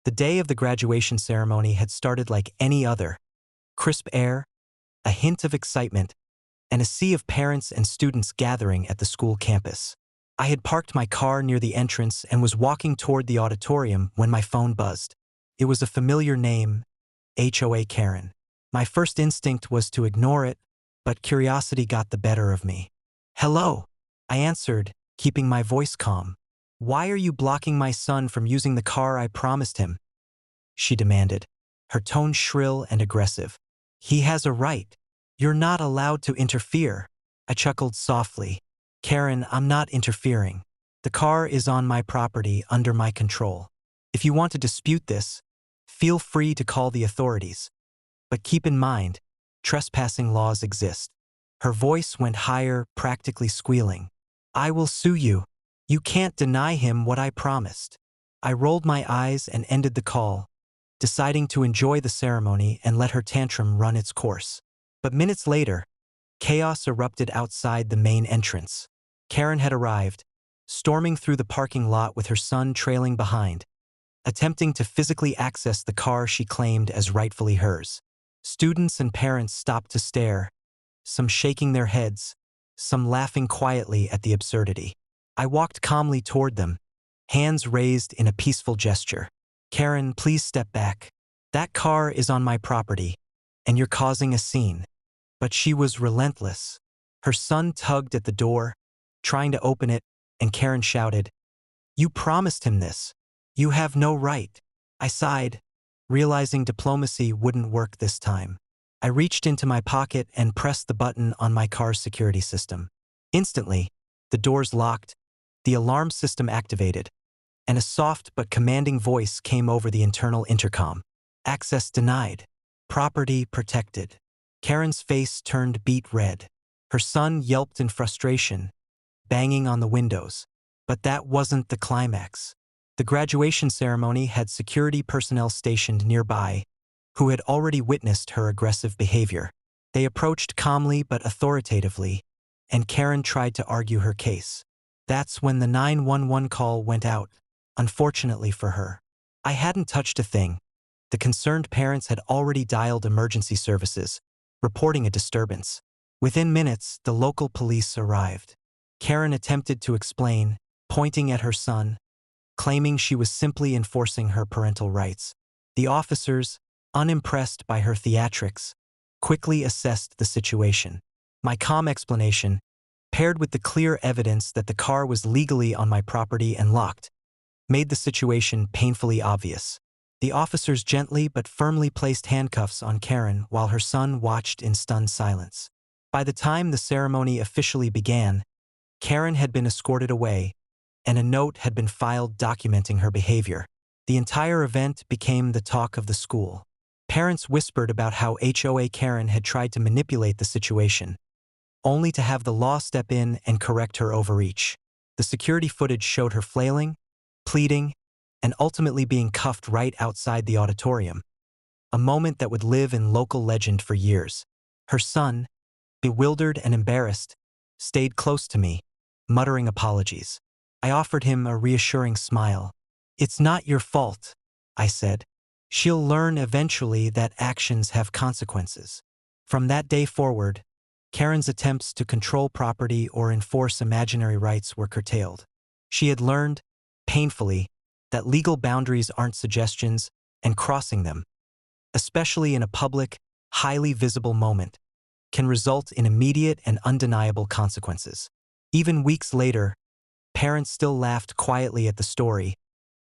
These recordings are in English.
The day of the graduation ceremony had started like any other. Crisp air, a hint of excitement, and a sea of parents and students gathering at the school campus. I had parked my car near the entrance and was walking toward the auditorium when my phone buzzed. It was a familiar name, HOA Karen. My first instinct was to ignore it, but curiosity got the better of me. "Hello," I answered, keeping my voice calm. "Why are you blocking my son from using the car I promised him?" she demanded, her tone shrill and aggressive. "He has a right. You're not allowed to interfere." I chuckled softly. "Karen, I'm not interfering. The car is on my property, under my control. If you want to dispute this, feel free to call the authorities. But keep in mind, trespassing laws exist." Her voice went higher, practically squealing. "I will sue you. You can't deny him what I promised." I rolled my eyes and ended the call, deciding to enjoy the ceremony and let her tantrum run its course. But minutes later, chaos erupted outside the main entrance. Karen had arrived, storming through the parking lot with her son trailing behind, attempting to physically access the car she claimed as rightfully hers. Students and parents stopped to stare, some shaking their heads, some laughing quietly at the absurdity. I walked calmly toward them, hands raised in a peaceful gesture. "Karen, please step back. That car is on my property, and you're causing a scene." But she was relentless. Her son tugged at the door, trying to open it, and Karen shouted, "You promised him this. You have no right." I sighed, realizing diplomacy wouldn't work this time. I reached into my pocket and pressed the button on my car's security system. Instantly, the doors locked, the alarm system activated, and a soft but commanding voice came over the internal intercom. "Access denied. Property protected." Karen's face turned beet red. Her son yelped in frustration, banging on the windows. But that wasn't the climax. The graduation ceremony had security personnel stationed nearby, who had already witnessed her aggressive behavior. They approached calmly but authoritatively, and Karen tried to argue her case. That's when the 911 call went out, unfortunately for her. I hadn't touched a thing. The concerned parents had already dialed emergency services, reporting a disturbance. Within minutes, the local police arrived. Karen attempted to explain, pointing at her son, claiming she was simply enforcing her parental rights. The officers, unimpressed by her theatrics, quickly assessed the situation. My calm explanation, paired with the clear evidence that the car was legally on my property and locked, made the situation painfully obvious. The officers gently but firmly placed handcuffs on Karen while her son watched in stunned silence. By the time the ceremony officially began, Karen had been escorted away, and a note had been filed documenting her behavior. The entire event became the talk of the school. Parents whispered about how HOA Karen had tried to manipulate the situation, only to have the law step in and correct her overreach. The security footage showed her flailing, pleading, and ultimately being cuffed right outside the auditorium, a moment that would live in local legend for years. Her son, bewildered and embarrassed, stayed close to me, muttering apologies. I offered him a reassuring smile. "It's not your fault," I said. "She'll learn eventually that actions have consequences." From that day forward, Karen's attempts to control property or enforce imaginary rights were curtailed. She had learned, painfully, that legal boundaries aren't suggestions, and crossing them, especially in a public, highly visible moment, can result in immediate and undeniable consequences. Even weeks later, parents still laughed quietly at the story,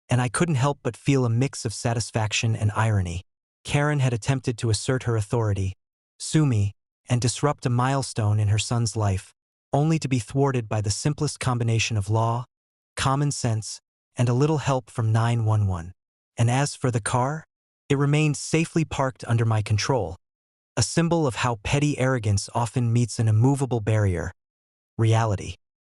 and I couldn't help but feel a mix of satisfaction and irony. Karen had attempted to assert her authority, sue me, and disrupt a milestone in her son's life, only to be thwarted by the simplest combination of law, common sense, and a little help from 911. And as for the car, it remained safely parked under my control, a symbol of how petty arrogance often meets an immovable barrier: reality.